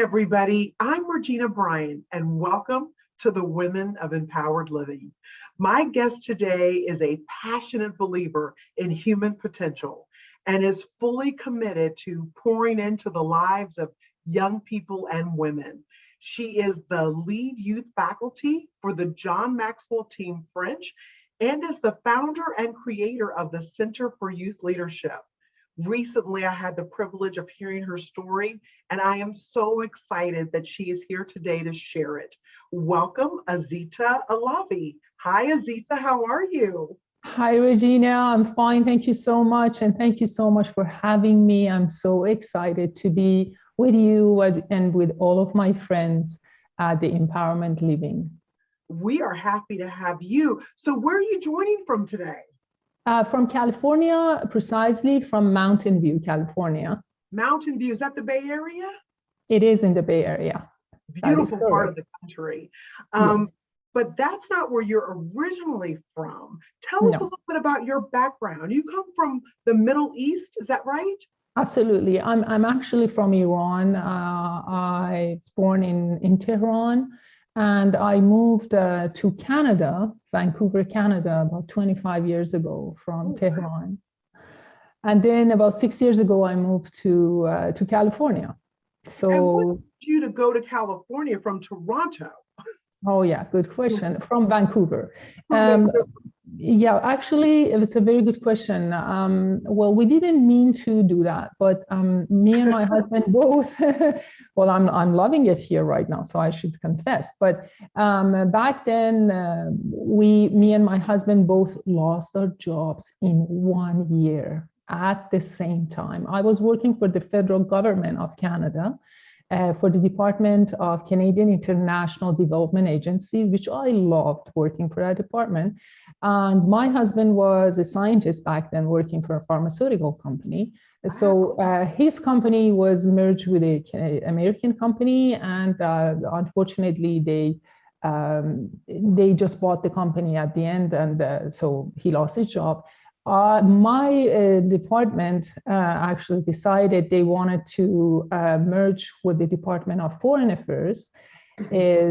everybody. I'm Regina Bryan, and welcome to the Women of Empowered Living. My guest today is a passionate believer in human potential and is fully committed to pouring into the lives of young people and women. She is the lead youth faculty for the John Maxwell Team French and is the founder and creator of the Center for Youth Leadership. Recently, I had the privilege of hearing her story, and I am so excited that she is here today to share it. Welcome, Azita Alavi. Hi, Azita, how are you? Hi, Regina. I'm fine. Thank you so much. And thank you so much for having me. I'm so excited to be with you and with all of my friends at the Empowerment Living. We are happy to have you. So where are you joining from today? From California, precisely from Mountain View, California. Mountain View, is that the Bay Area? It is in the Bay Area. Beautiful part of the country. Yes. But that's not where you're originally from. Tell us a little bit about your background. You come from the Middle East, is that right? Absolutely. I'm actually from Iran. I was born in Tehran. And I moved to Canada, Vancouver, Canada, about 25 years ago from Tehran. And then about 6 years ago, I moved to California. So, and what led you to go to California from Toronto? Oh yeah, good question. From Vancouver. Yeah, actually, it's a very good question. Well, we didn't mean to do that, but me and my husband both, well, I'm loving it here right now, so I should confess. But back then, me and my husband both lost our jobs in 1 year at the same time. I was working for the federal government of Canada, for the Department of Canadian International Development Agency, which I loved working for that department. And my husband was a scientist back then working for a pharmaceutical company. So his company was merged with an American company, and unfortunately they just bought the company at the end, and so he lost his job. My department actually decided they wanted to merge with the Department of Foreign Affairs.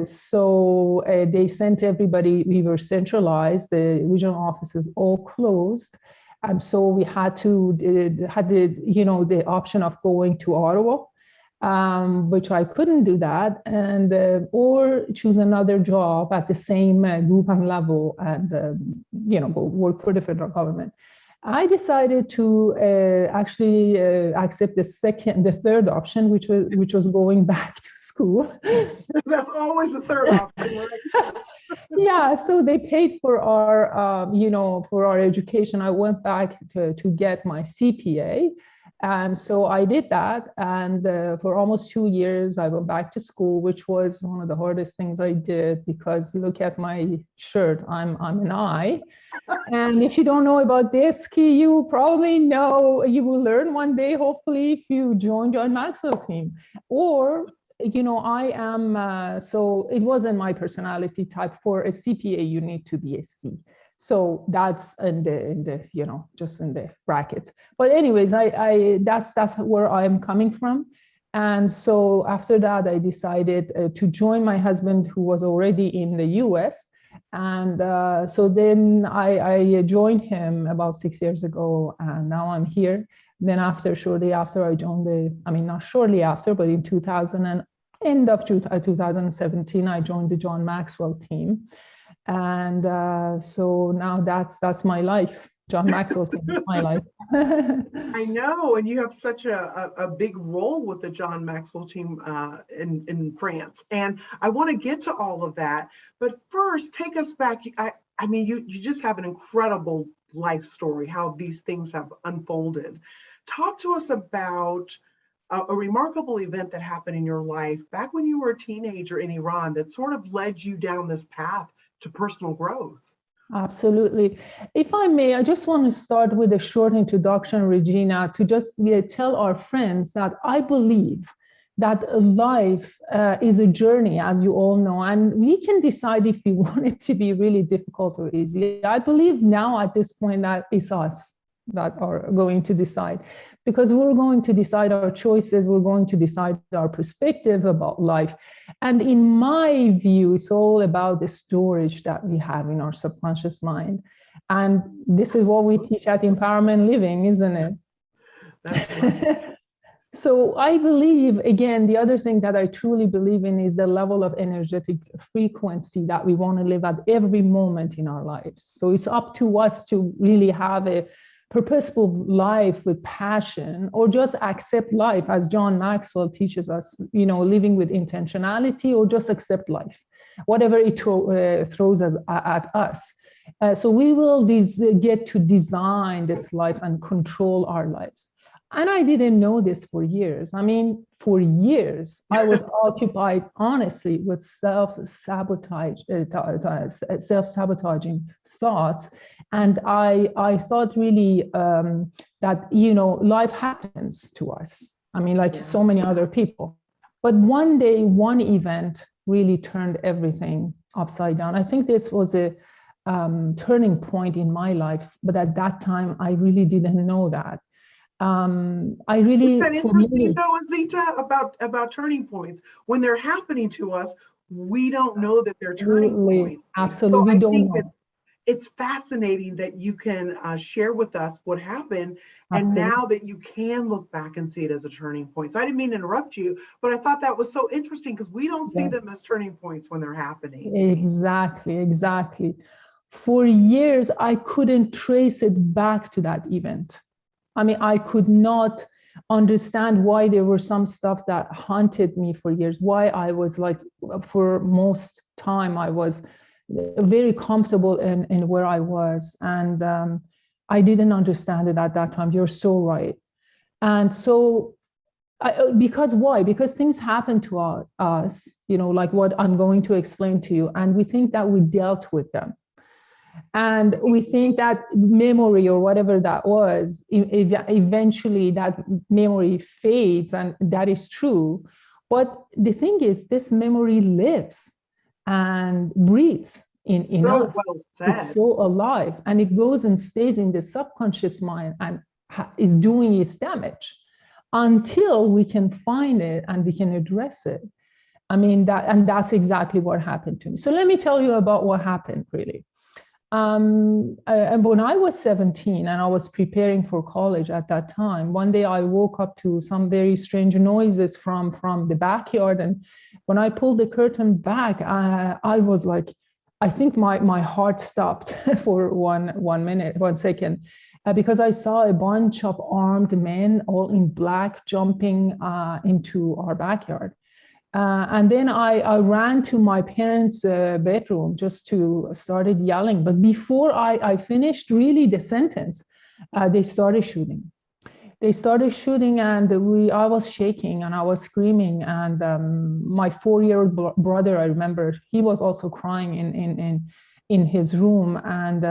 So they sent everybody, we were centralized, the regional offices all closed. And so we had the option of going to Ottawa, which I couldn't do that, and or choose another job at the same group and level and go work for the federal government. I decided to actually accept the third option, which was going back to school. That's always the third option, right? Yeah, so they paid for our for our education. I went back to get my CPA. And so I did that, and for almost 2 years, I went back to school, which was one of the hardest things I did, because look at my shirt, I'm an I. And if you don't know about this, you probably know, you will learn one day, hopefully, if you join John Maxwell Team. Or, I am, so it wasn't my personality type. For a CPA, you need to be a C. So that's in the just in the brackets. But anyways, that's where I'm coming from. And so after that, I decided to join my husband, who was already in the US. And so then I joined him about 6 years ago, and now I'm here. Then shortly after I joined not shortly after, but in 2017, I joined the John Maxwell Team. And so now that's my life. John Maxwell Team is my life. I know, and you have such a big role with the John Maxwell Team in France. And I want to get to all of that. But first, take us back. I mean, you just have an incredible life story, how these things have unfolded. Talk to us about a remarkable event that happened in your life back when you were a teenager in Iran that sort of led you down this path to personal growth. Absolutely. If I may, I just want to start with a short introduction, Regina, to just tell our friends that I believe that life is a journey, as you all know, and we can decide if we want it to be really difficult or easy. I believe now at this point that it's us. that are going to decide, because we're going to decide our choices, we're going to decide our perspective about life. And in my view, it's all about the storage that we have in our subconscious mind. And this is what we teach at Empowerment Living, isn't it? That's right. So I believe, again, the other thing that I truly believe in is the level of energetic frequency that we want to live at every moment in our lives. So it's up to us to really have a purposeful life with passion, or just accept life, as John Maxwell teaches us, living with intentionality, or just accept life, whatever it throws at us. So we will get to design this life and control our lives. And I didn't know this for years. I mean, for years, I was occupied, honestly, with self-sabotaging thoughts. And I thought really that, life happens to us. I mean, like so many other people. But one day, one event really turned everything upside down. I think this was a turning point in my life. But at that time, I really didn't know that. I really. Isn't that interesting though, Azita, about turning points? When they're happening to us, we don't know that they're turning points. Absolutely, so I don't think know. that it's fascinating that you can share with us what happened, and now that you can look back and see it as a turning point. So I didn't mean to interrupt you, but I thought that was so interesting, because we don't see them as turning points when they're happening. Exactly. For years, I couldn't trace it back to that event. I mean, I could not understand why there were some stuff that haunted me for years, why I was like, for most time, I was very comfortable in where I was. And I didn't understand it at that time. You're so right. And so, because why? Because things happen to us, like what I'm going to explain to you. And we think that we dealt with them. And we think that memory, or whatever that was, eventually that memory fades, and that is true. But the thing is, this memory lives and breathes in us. Well said. It's so alive, and it goes and stays in the subconscious mind and is doing its damage until we can find it and we can address it. I mean, that's exactly what happened to me. So let me tell you about what happened, really. And when I was 17 and I was preparing for college at that time, one day I woke up to some very strange noises from the backyard. And when I pulled the curtain back, I was like, I think my heart stopped for one second, because I saw a bunch of armed men, all in black, jumping into our backyard. And then I ran to my parents' bedroom just to started yelling. But before I finished really the sentence, they started shooting. And I was shaking and I was screaming. And my 4-year-old brother, I remember, he was also crying in his room. And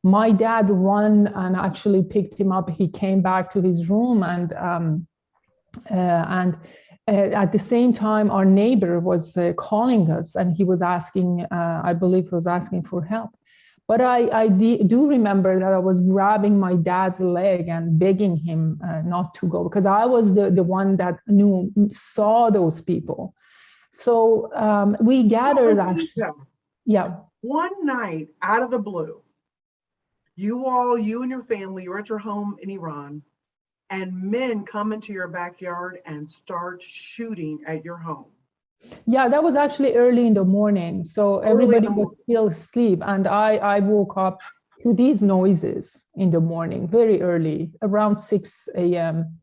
my dad ran and actually picked him up. He came back to his room, and at the same time, our neighbor was calling us, and he was asking, I believe he was asking for help. But I do remember that I was grabbing my dad's leg and begging him not to go, because I was the one that saw those people. So we gathered. One night, out of the blue, you and your family, you're at your home in Iran, and men come into your backyard and start shooting at your home. Yeah, that was actually early in the morning. So everybody was still asleep. And I woke up to these noises in the morning, very early, around 6 a.m.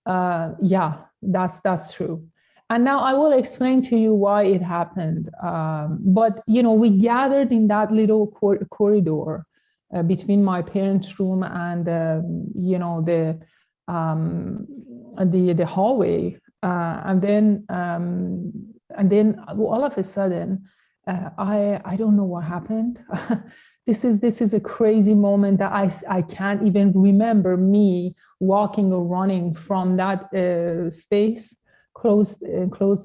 Yeah, that's true. And now I will explain to you why it happened. But, we gathered in that little corridor between my parents' room and, the hallway, and then all of a sudden, I don't know what happened. This is a crazy moment that I can't even remember me walking or running from that closed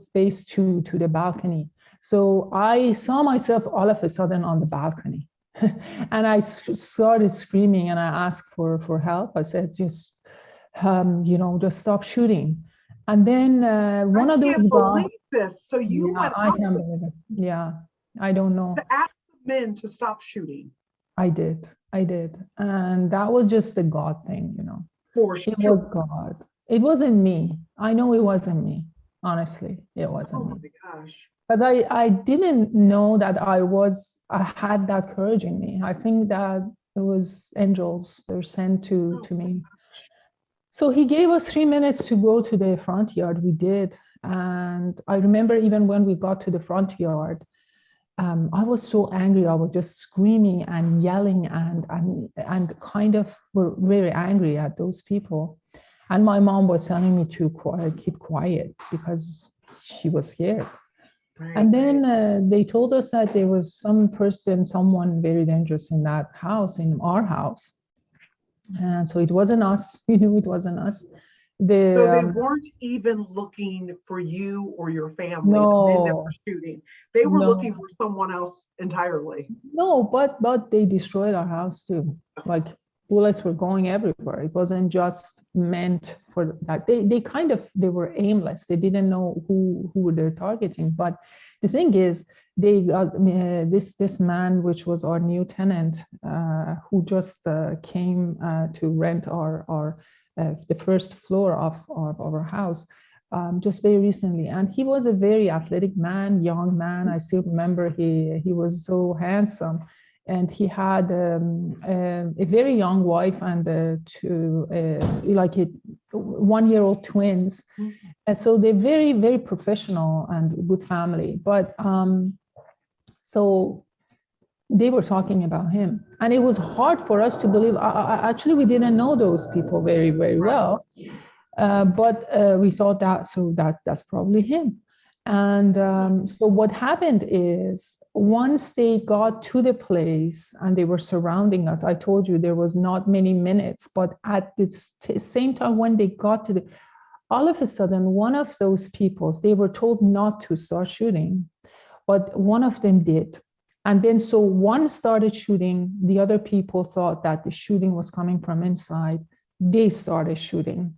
space to the balcony. So I saw myself all of a sudden on the balcony. And I started screaming and I asked for help. I said, just, just stop shooting. And then one of I those can't guys, believe this. So you yeah, went I out can't believe it. Yeah, I don't to know. ask the men to stop shooting I did. I did. And that was just a God thing. for It was sure. God. It wasn't me. I know it wasn't me. Honestly, it Oh wasn't me. my gosh. But I didn't know that I had that courage in me. I think that it was angels that were sent Oh to me. So he gave us 3 minutes to go to the front yard. We did. And I remember even when we got to the front yard, I was so angry. I was just screaming and yelling and kind of were very angry at those people. And my mom was telling me to keep quiet because she was scared. right. And then they told us that there was someone very dangerous in that house, in our house. And so it wasn't us. We knew it wasn't us. So they The weren't even looking for you or your family, the men that No, were shooting. They were looking no, for someone else entirely. no, but they destroyed our house too. Like bullets were going everywhere. It wasn't just meant for that. They were aimless. They didn't know who they're targeting. But the thing is, they got this man, which was our new tenant, who just came to rent our the first floor of our house. Just very recently, and he was a very athletic man, young man. I still remember he was so handsome, and he had a very young wife and two like 1-year-old twins, and so they're very very professional and good family. But so they were talking about him, and it was hard for us to believe. Actually, we didn't know those people very very Right. well, but we thought that's probably him. And so what happened is once they got to the place and they were surrounding us, I told you there was not many minutes, but at the same time when they got to all of a sudden, one of those people, they were told not to start shooting, but one of them did. And then so one started shooting, the other people thought that the shooting was coming from inside. They started shooting.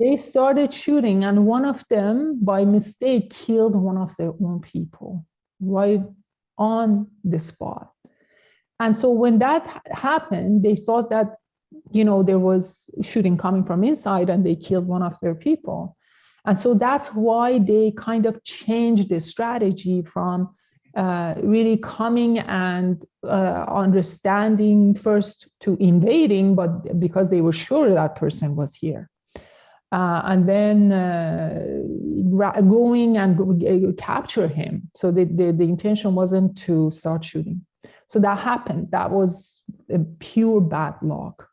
They started shooting, and one of them, by mistake, killed one of their own people right on the spot. And so when that happened, they thought that, there was shooting coming from inside, and they killed one of their people. And so that's why they kind of changed the strategy from really coming and understanding first to invading, but because they were sure that person was here. And then going and capture him. So the intention wasn't to start shooting. So that happened. That was a pure bad luck.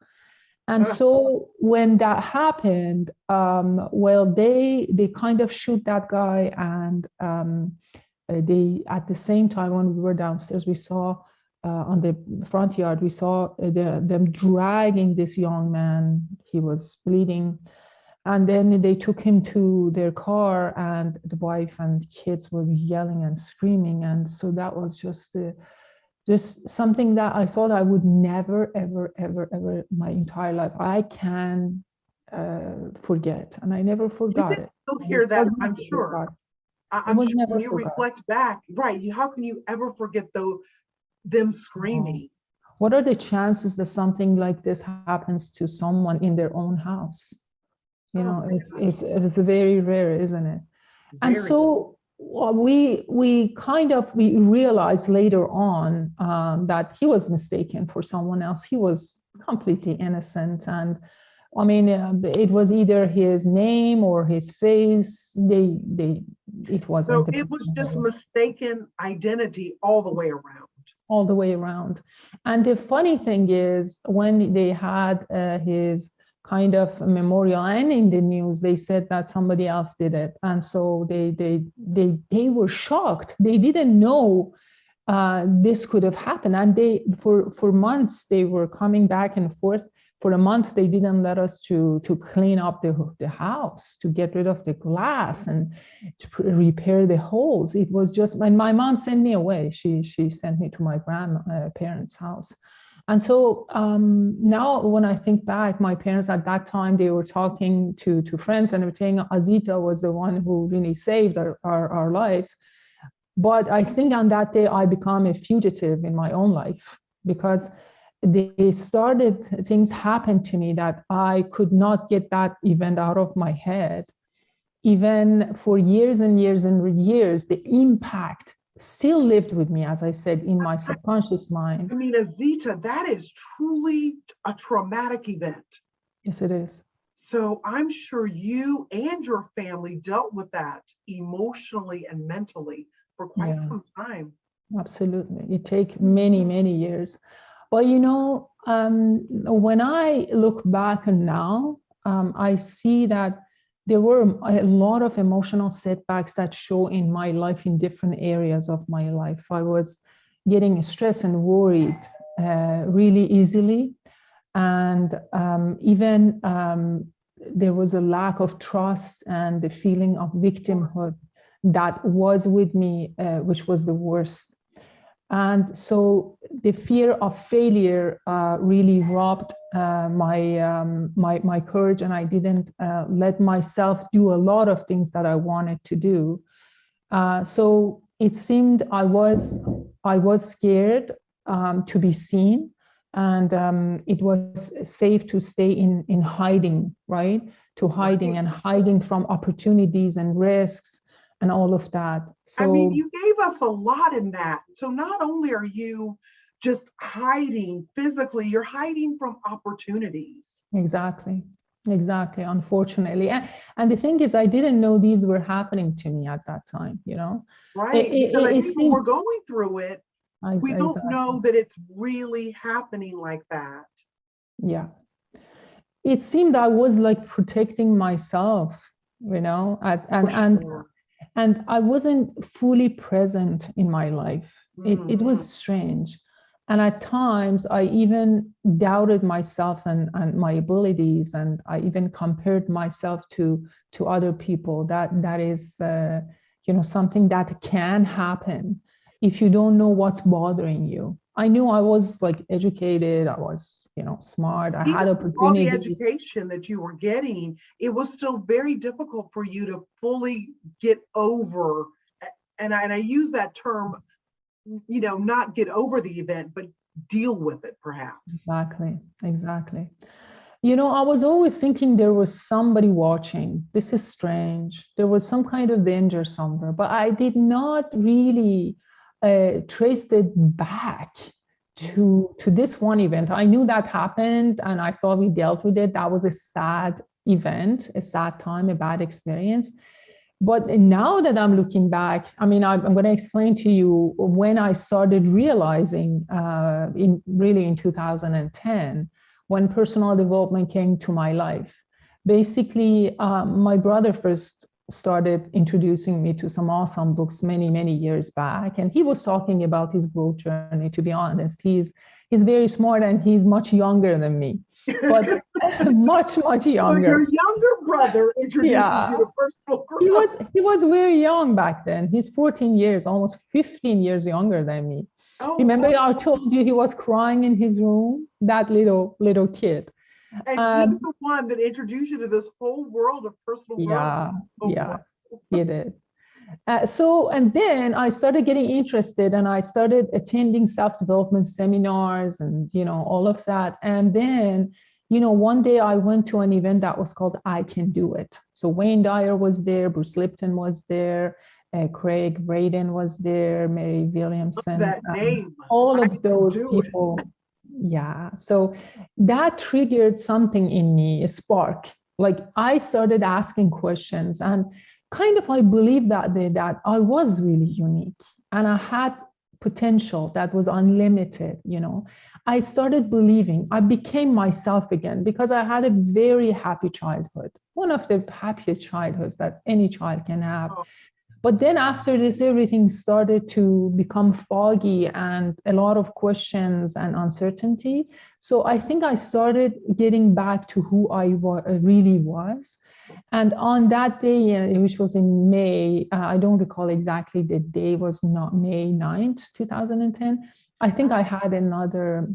And so when that happened, they kind of shoot that guy, and they at the same time when we were downstairs, we saw on the front yard, we saw them dragging this young man. He was bleeding. And then they took him to their car, and the wife and kids were yelling and screaming. And so that was just something that I thought I would never, ever, ever, ever my entire life. I can forget, and I never You forgot can it. still It hear that, was I'm never sure. forgot. It I'm was sure when never you forgot. reflect back, right? How can you ever forget them Oh. screaming? What are the chances that something like this happens to someone in their own house? Oh my It's very rare, isn't it? And very. so we realized later on that he was mistaken for someone else. He was completely innocent, and I mean, it was either his name or his face. It wasn't So the it was just person mistaken identity all the way around. all the way around. And the funny thing is, when they had his kind of memorial and in the news, they said that somebody else did it, and so they were shocked. They didn't know this could have happened. And they, for months, they were coming back and forth. For a month, they didn't let us to clean up the house, to get rid of the glass and to repair the holes. It was just, and my mom sent me away. She sent me to my grandparents' house. And so now when I think back, my parents at that time, they were talking to friends and everything. Azita was the one who really saved our lives. But I think on that day, I became a fugitive in my own life, because things happened to me that I could not get that event out of my head. Even for years and years and years, the impact still lived with me, as I said, in my subconscious mind. I mean, Azita, that is truly a traumatic event. Yes, it is. So I'm sure you and your family dealt with that emotionally and mentally for quite some time. Absolutely. It takes many, many years. But, when I look back now, I see that there were a lot of emotional setbacks that show in my life in different areas of my life. I was getting stressed and worried really easily. And even there was a lack of trust and the feeling of victimhood that was with me, which was the worst. And so the fear of failure really robbed my courage, and I didn't let myself do a lot of things that I wanted to do. So it seemed I was scared to be seen, and it was safe to stay in hiding, right? To hiding and hiding from opportunities and risks and all of that. So, I mean, you gave us a lot in that. So not only are you just hiding physically, you're hiding from opportunities. Exactly. Unfortunately. And the thing is, I didn't know these were happening to me at that time, Right. Because people were going through it. We don't know that it's really happening like that. Yeah. It seemed I was like protecting myself, and I wasn't fully present in my life. It was strange. And at times I even doubted myself and my abilities. And I even compared myself to other people. That is, something that can happen if you don't know what's bothering you. I knew I was like educated, I was, smart, I had opportunities. All the education that you were getting, it was still very difficult for you to fully get over, and I use that term, not get over the event, but deal with it, perhaps. Exactly. I was always thinking there was somebody watching. This is strange. There was some kind of danger somewhere, but I did not really trace it back to this one event. I knew that happened and I thought we dealt with it. That was a sad event, a sad time, a bad experience. But now that I'm looking back, I mean, I'm going to explain to you when I started realizing in 2010, when personal development came to my life. Basically, my brother first started introducing me to some awesome books many, many years back. And he was talking about his growth journey, to be honest. He's very smart and he's much younger than me, but much younger. So your younger brother introduced you to personal growth. He was very young back then. He's 14 years, almost 15 years younger than me. Oh, remember, wow. I told you he was crying in his room, that little kid. And he's the one that introduced you to this whole world of personal growth. Wow. He did. And then I started getting interested and I started attending self-development seminars and, all of that. And then, one day I went to an event that was called I Can Do It. So Wayne Dyer was there, Bruce Lipton was there, Craig Braden was there, Mary Williamson. That name. All of those people. Yeah. So that triggered something in me, a spark. Like I started asking questions and kind of I believed that I was really unique and I had potential that was unlimited. I started believing. I became myself again because I had a very happy childhood, one of the happiest childhoods that any child can have. But then after this, everything started to become foggy and a lot of questions and uncertainty. So I think I started getting back to who I really was. And on that day, which was in May, I don't recall exactly the day, was not May 9th, 2010. I think I had another,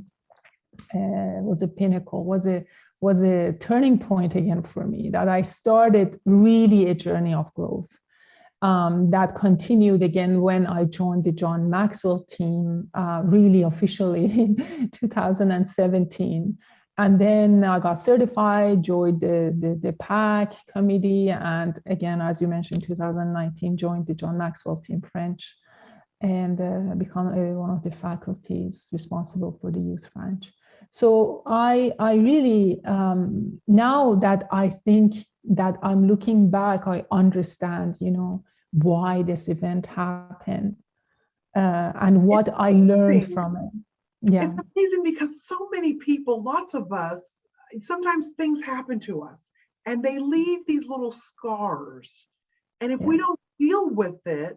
was a pinnacle, was a turning point again for me, that I started really a journey of growth. That continued again when I joined the John Maxwell team, really officially in 2017. And then I got certified, joined the PAC committee, and again, as you mentioned, 2019, joined the John Maxwell team French, and become one of the faculties responsible for the youth French. So I really, now that I think that I'm looking back, I understand, why this event happened, and what I learned from it. Yeah. It's amazing because so many people, lots of us, sometimes things happen to us and they leave these little scars. And if we don't deal with it,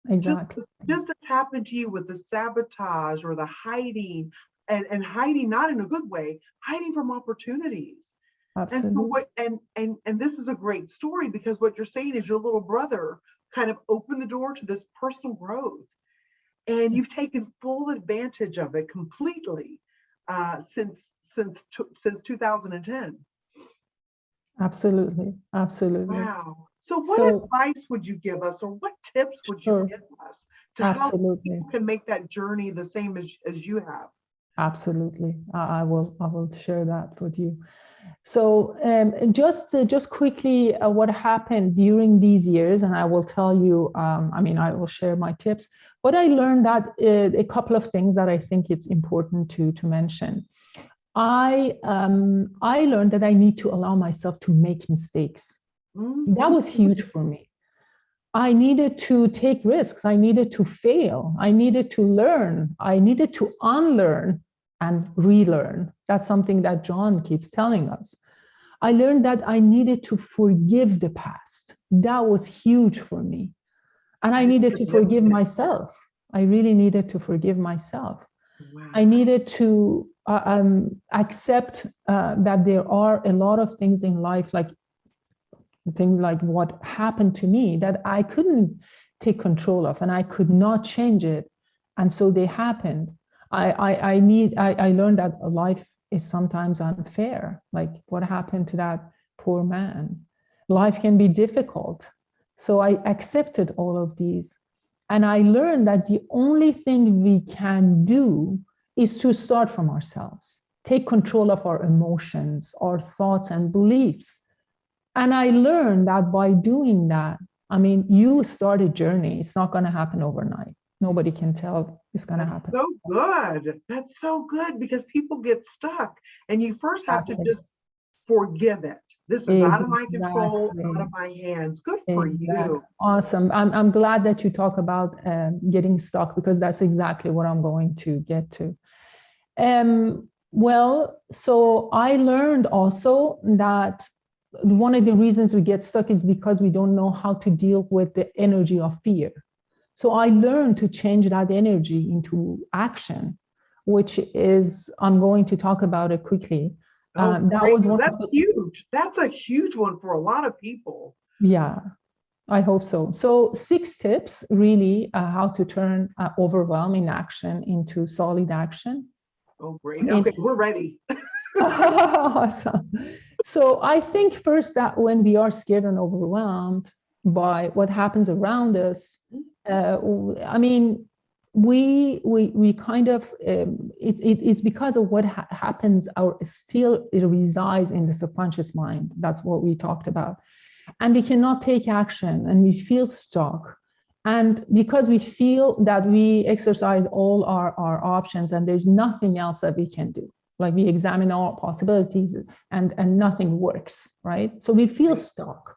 exactly, just as happened to you with the sabotage or the hiding, and hiding not in a good way, hiding from opportunities. absolutely. And so and this is a great story, because what you're saying is your little brother kind of opened the door to this personal growth, and you've taken full advantage of it completely since 2010. Absolutely. Wow. So what advice would you give us, or what tips would you give us to how people can make that journey the same as you have? Absolutely. I will share that with you. So just quickly, what happened during these years, and I will tell you, I will share my tips, but I learned that a couple of things that I think it's important to mention. I learned that I need to allow myself to make mistakes. Mm-hmm. That was huge for me. I needed to take risks. I needed to fail. I needed to learn. I needed to unlearn and relearn. That's something that John keeps telling us. I learned that I needed to forgive the past. That was huge for me. And I needed to forgive myself. I really needed to forgive myself. Wow. I needed to accept that there are a lot of things in life, like things like what happened to me, that I couldn't take control of, and I could not change it. And so they happened. I learned that life is sometimes unfair. Like what happened to that poor man? Life can be difficult. So I accepted all of these. And I learned that the only thing we can do is to start from ourselves, take control of our emotions, our thoughts and beliefs. And I learned that by doing that, you start a journey. It's not going to happen overnight. Nobody can tell it's going to happen. So good. That's so good, because people get stuck, and you first have to just forgive it. This is out of my control, out of my hands. Good for you. Awesome. I'm glad that you talk about getting stuck, because that's exactly what I'm going to get to. Well, so I learned also that one of the reasons we get stuck is because we don't know how to deal with the energy of fear. So I learned to change that energy into action, which is, I'm going to talk about it quickly. That's huge. That's a huge one for a lot of people. Yeah, I hope so. So 6 tips, really, how to turn overwhelming action into solid action. Oh, great. Okay, we're ready. Awesome. So I think first that when we are scared and overwhelmed by what happens around us, we kind of, it's because of what happens, it resides in the subconscious mind. That's what we talked about. And we cannot take action, and we feel stuck. And because we feel that we exercise all our options and there's nothing else that we can do, like we examine all possibilities and nothing works, right? So we feel stuck.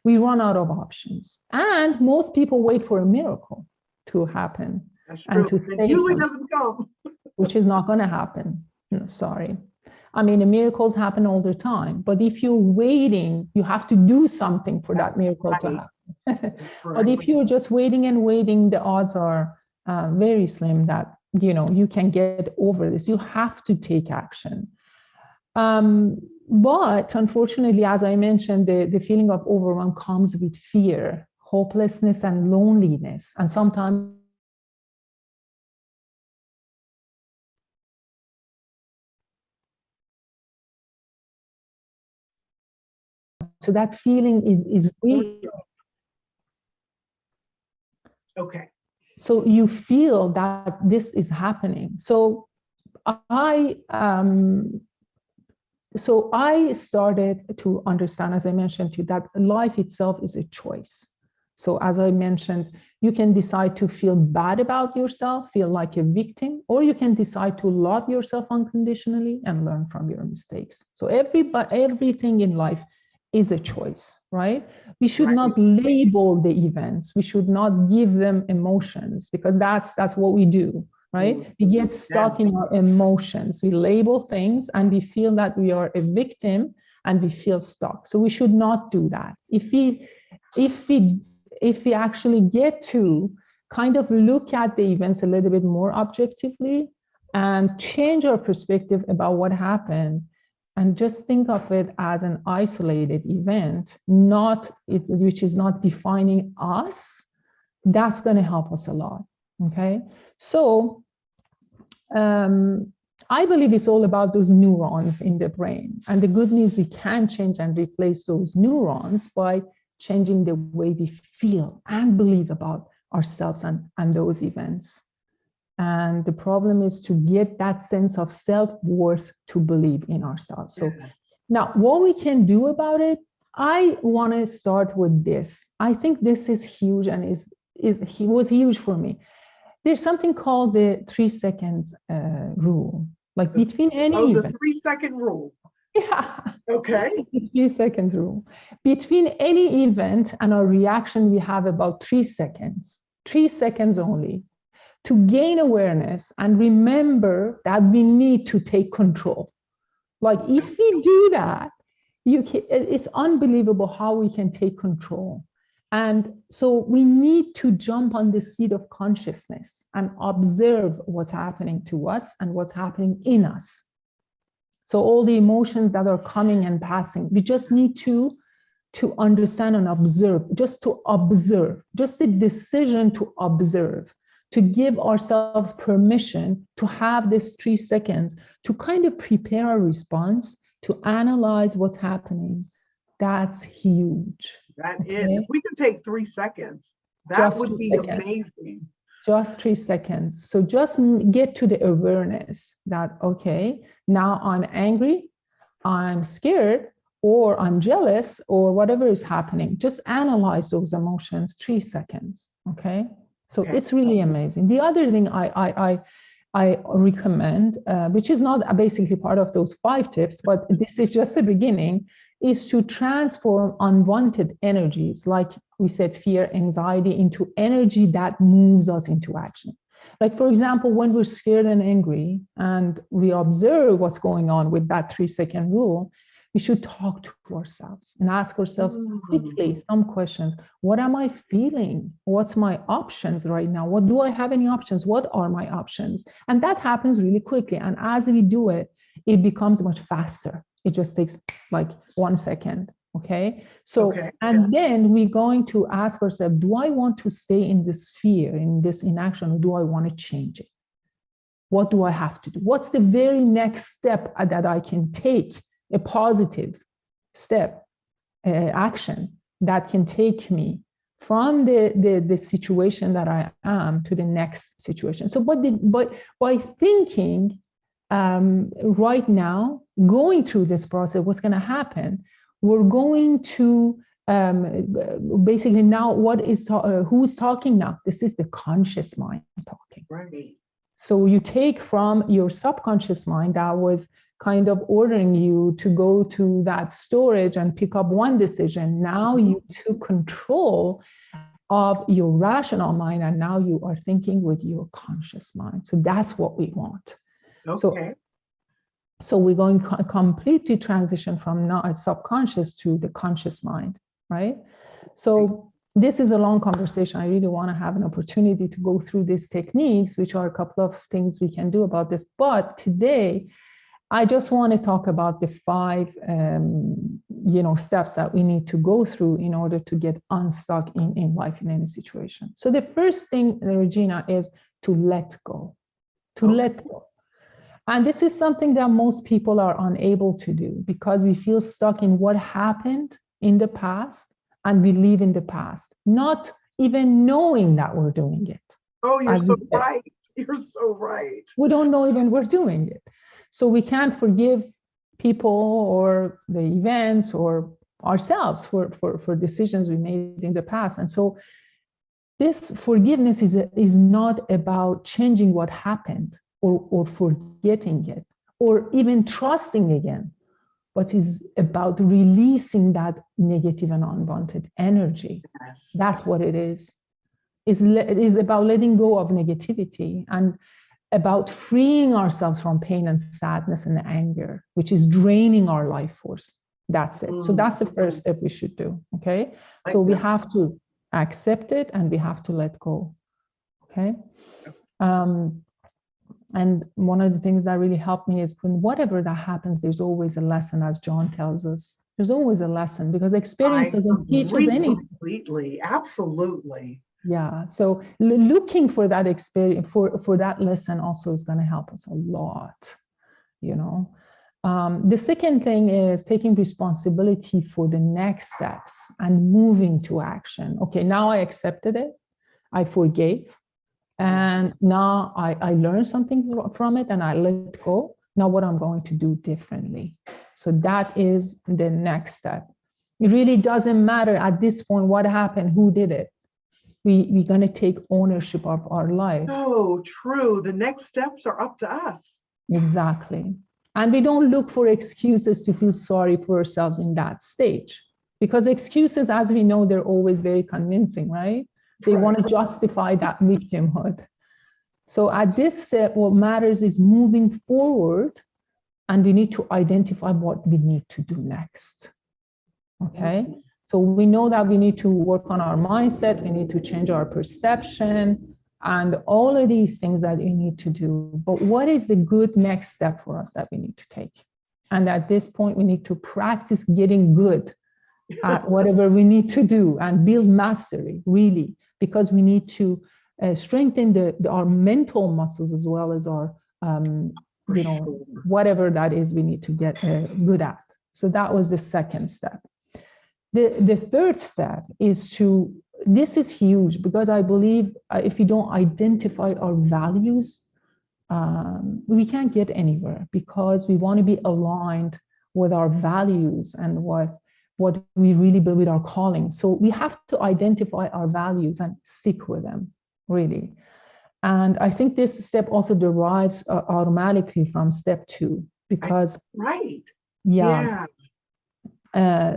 We run out of options. And most people wait for a miracle to happen. That's true. It usually doesn't come. Which is not going to happen. No, sorry. The miracles happen all the time. But if you're waiting, you have to do something for that miracle to happen. But if you're just waiting and waiting, the odds are very slim that you can get over this. You have to take action. But unfortunately, as I mentioned, the feeling of overwhelm comes with fear, hopelessness, and loneliness, and sometimes so that feeling is real. Okay. So you feel that this is happening. So I started to understand, as I mentioned to you, that life itself is a choice. So as I mentioned, you can decide to feel bad about yourself, feel like a victim, or you can decide to love yourself unconditionally and learn from your mistakes. So everything in life is a choice, right? We should not label the events. We should not give them emotions, because that's what we do, right? We get stuck in our emotions. We label things and we feel that we are a victim and we feel stuck. So we should not do that. If we actually get to kind of look at the events a little bit more objectively and change our perspective about what happened, and just think of it as an isolated event, which is not defining us, that's going to help us a lot. Okay, so I believe it's all about those neurons in the brain. And the good news, we can change and replace those neurons by changing the way we feel and believe about ourselves and those events. And the problem is to get that sense of self-worth to believe in ourselves. So now what we can do about it, I want to start with this. I think this is huge and was huge for me. There's something called the 3 seconds rule. Like between any event. The 3 second rule. Yeah. Okay. The 3 seconds rule. Between any event and our reaction, we have about 3 seconds. 3 seconds only to gain awareness and remember that we need to take control. Like if we do that, it's unbelievable how we can take control. And so we need to jump on the seat of consciousness and observe what's happening to us and what's happening in us. So all the emotions that are coming and passing, we just need to understand and observe, just the decision to observe, to give ourselves permission to have this 3 seconds to kind of prepare our response, to analyze what's happening. That's huge. That is, if we can take 3 seconds, that would be amazing. Just 3 seconds. So just get to the awareness that, okay, now I'm angry, I'm scared, or I'm jealous, or whatever is happening. Just analyze those emotions, 3 seconds, okay? So it's really amazing. The other thing I recommend, which is not basically part of those 5 tips, but this is just the beginning, is to transform unwanted energies, like we said, fear, anxiety, into energy that moves us into action. Like, for example, when we're scared and angry and we observe what's going on with that 3 second rule, we should talk to ourselves and ask ourselves quickly some questions. What am I feeling? What's my options right now? What do I have any options? What are my options? And that happens really quickly. And as we do it, it becomes much faster. It just takes like 1 second. Okay. So, and then we're going to ask ourselves, do I want to stay in this fear, in this inaction, or do I want to change it? What do I have to do? What's the very next step that I can take? A positive step, action that can take me from the situation that I am to the next situation. So, but by thinking right now, going through this process, what's going to happen? We're going to basically now, who's talking now? This is the conscious mind talking. Right. So you take from your subconscious mind that was kind of ordering you to go to that storage and pick up one decision. Now you took control of your rational mind, and now you are thinking with your conscious mind. So that's what we want. Okay. So we're going to completely transition from not subconscious to the conscious mind, right? So this is a long conversation. I really want to have an opportunity to go through these techniques, which are a couple of things we can do about this. But today, I just want to talk about the 5, steps that we need to go through in order to get unstuck in life in any situation. So the first thing, Regina, is to let go. To let go. And this is something that most people are unable to do because we feel stuck in what happened in the past and we live in the past, not even knowing that we're doing it. Oh, you're so right. You're so right. We don't know even we're doing it. So we can't forgive people or the events or ourselves for decisions we made in the past. And so this forgiveness is not about changing what happened or forgetting it or even trusting again, but is about releasing that negative and unwanted energy. Yes. That's what it is. It is about letting go of negativity and about freeing ourselves from pain and sadness and anger, which is draining our life force. That's it. So that's the first step we should do. Okay. So we have to accept it and we have to let go. Okay. And one of the things that really helped me is when whatever that happens, there's always a lesson, as John tells us. There's always a lesson because experience doesn't teach us anything. Completely, absolutely. Yeah. So looking for that experience, for that lesson also is going to help us a lot, The second thing is taking responsibility for the next steps and moving to action. Okay, now I accepted it. I forgave. And now I learned something from it and I let go. Now what I'm going to do differently. So that is the next step. It really doesn't matter at this point what happened, who did it. We're going to take ownership of our life. Oh, true. The next steps are up to us. Exactly. And we don't look for excuses to feel sorry for ourselves in that stage. Because excuses, as we know, they're always very convincing, right? They want to justify that victimhood. So at this step, what matters is moving forward, and we need to identify what we need to do next. Okay? So we know that we need to work on our mindset, we need to change our perception, and all of these things that we need to do. But what is the good next step for us that we need to take? And at this point, we need to practice getting good at whatever we need to do and build mastery, really, because we need to strengthen our mental muscles as well as our, whatever that is we need to get good at. So that was the second step. The third step is this is huge because I believe if we don't identify our values, we can't get anywhere because we want to be aligned with our values and what we really believe with our calling. So we have to identify our values and stick with them, really. And I think this step also derives automatically from step 2 because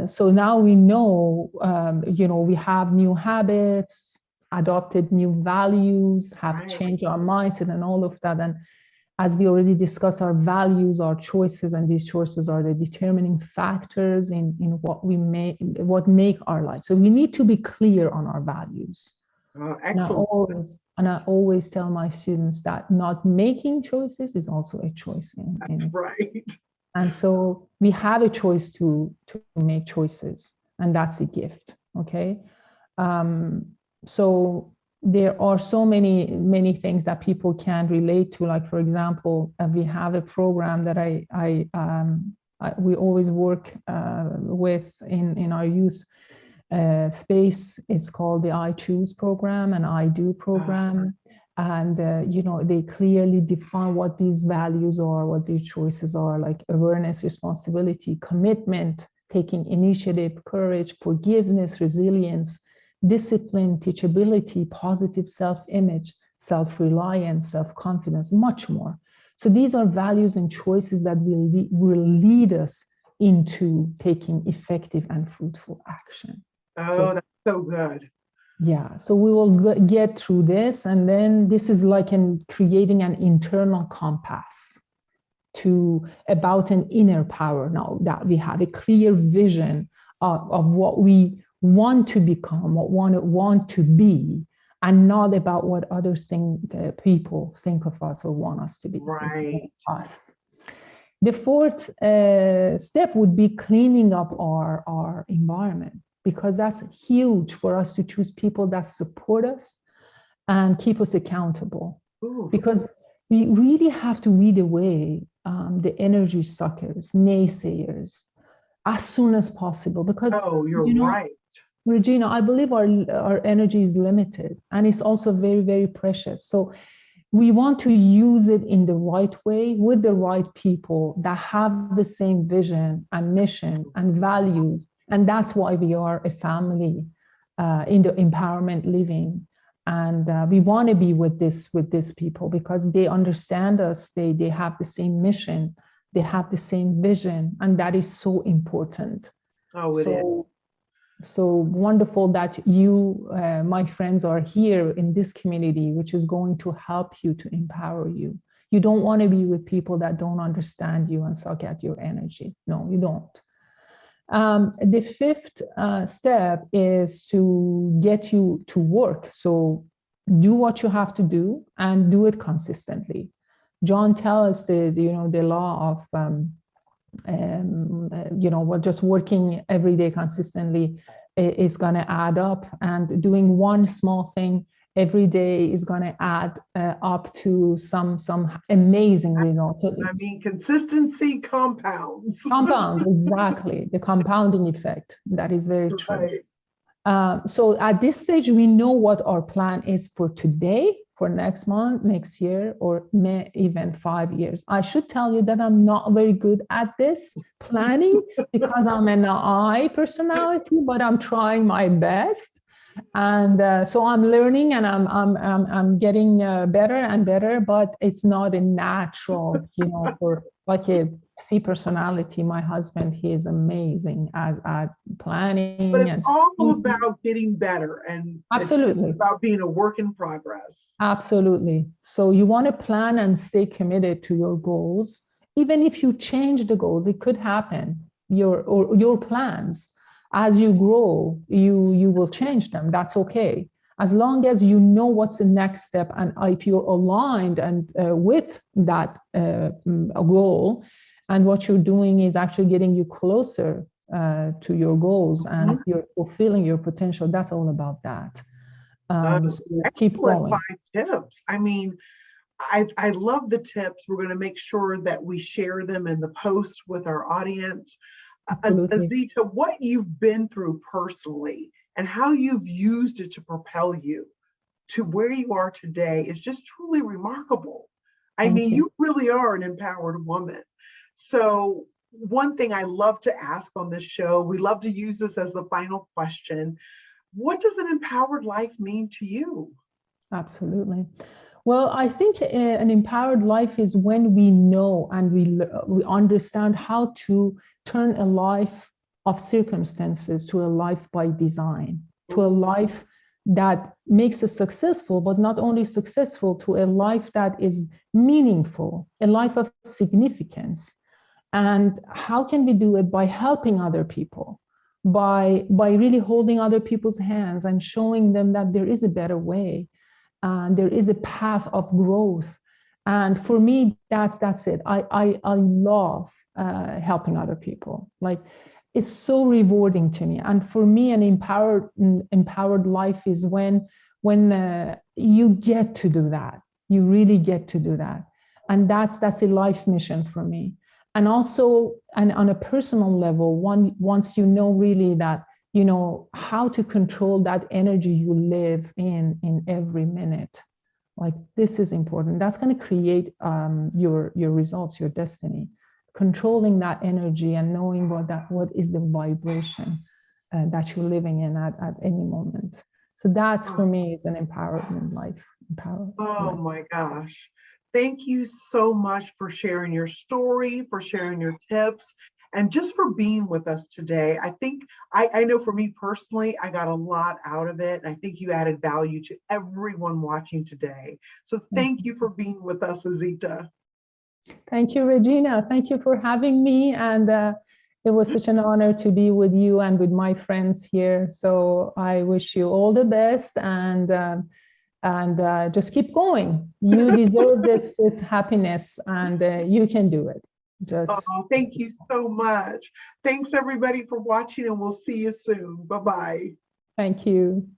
so now we know, we have new habits, adopted new values, have changed our mindset and all of that. And as we already discussed, our values, our choices, and these choices are the determining factors in what make our life. So we need to be clear on our values. Excellent. And I always tell my students that not making choices is also a choice. That's right. And so we have a choice to make choices, and that's a gift. Okay. So there are so many things that people can relate to. Like, for example, we have a program that we always work with in our youth space. It's called the I Choose program and I Do program. And, they clearly define what these values are, what these choices are, like awareness, responsibility, commitment, taking initiative, courage, forgiveness, resilience, discipline, teachability, positive self-image, self-reliance, self-confidence, much more. So these are values and choices that will lead us into taking effective and fruitful action. Oh, that's so good. Yeah, so we will get through this, and then this is like creating an internal compass about an inner power. Now that we have a clear vision of what we want to become, what want to be, and not about what others think, people think of us or want us to be. Right. So us. The fourth step would be cleaning up our environment, because that's huge for us to choose people that support us and keep us accountable. Ooh. Because we really have to weed away the energy suckers, naysayers, as soon as possible. Because, Oh, you're right. Regina, I believe our energy is limited, and it's also very, very precious. So we want to use it in the right way with the right people that have the same vision and mission and values. And that's why we are a family in the empowerment living. And we want to be with this people, because they understand us. They have the same mission. They have the same vision. And that is so important. Oh, it is. So wonderful that you, my friends, are here in this community, which is going to help you, to empower you. You don't want to be with people that don't understand you and suck at your energy. No, you don't. The fifth step is to get you to work. So do what you have to do and do it consistently. John tells us the law of just working every day consistently is going to add up, and doing one small thing every day is going to add up to some amazing results. I mean, consistency compounds. Compound, exactly. The compounding effect. That is very true. Right. So at this stage, we know what our plan is for today, for next month, next year, or even 5 years. I should tell you that I'm not very good at this planning because I'm an I personality, but I'm trying my best. And so I'm learning, and I'm getting better and better, but it's not a natural, for like a C personality. My husband, he is amazing at planning. But it's all about getting better, and absolutely, it's about being a work in progress. Absolutely. So you want to plan and stay committed to your goals. Even if you change the goals, it could happen. Your plans, as you grow, you will change them. That's okay. As long as you know what's the next step, and if you're aligned and with that goal, and what you're doing is actually getting you closer to your goals, and you're fulfilling your potential. That's all about that. So keep going. 5 tips. I mean, I love the tips. We're going to make sure that we share them in the post with our audience. Azita, what you've been through personally and how you've used it to propel you to where you are today is just truly remarkable. I mean, you really are an empowered woman. So one thing I love to ask on this show, we love to use this as the final question. What does an empowered life mean to you? Absolutely. Well, I think an empowered life is when we know and we understand how to turn a life of circumstances to a life by design, to a life that makes us successful, but not only successful, to a life that is meaningful, a life of significance. And how can we do it? By helping other people, by really holding other people's hands and showing them that there is a better way. There is a path of growth. And for me, that's it. I love helping other people. Like, it's so rewarding to me. And for me, an empowered life is when you get to do that. You really get to do that. And that's a life mission for me. And also, and on a personal level, once you know really that, how to control that energy you live in every minute. Like, this is important. That's going to create your results, your destiny. Controlling that energy and knowing what is the vibration that you're living in at any moment. So that's, for me, is an empowerment life. My gosh. Thank you so much for sharing your story, for sharing your tips, and just for being with us today. I think, I know for me personally, I got a lot out of it. And I think you added value to everyone watching today. So thank you for being with us, Azita. Thank you, Regina. Thank you for having me. And It was such an honor to be with you and with my friends here. So I wish you all the best, and just keep going. You deserve this happiness, and you can do it. Just Oh, thank you so much. Thanks everybody for watching, and we'll see you soon. Bye-bye. thank you.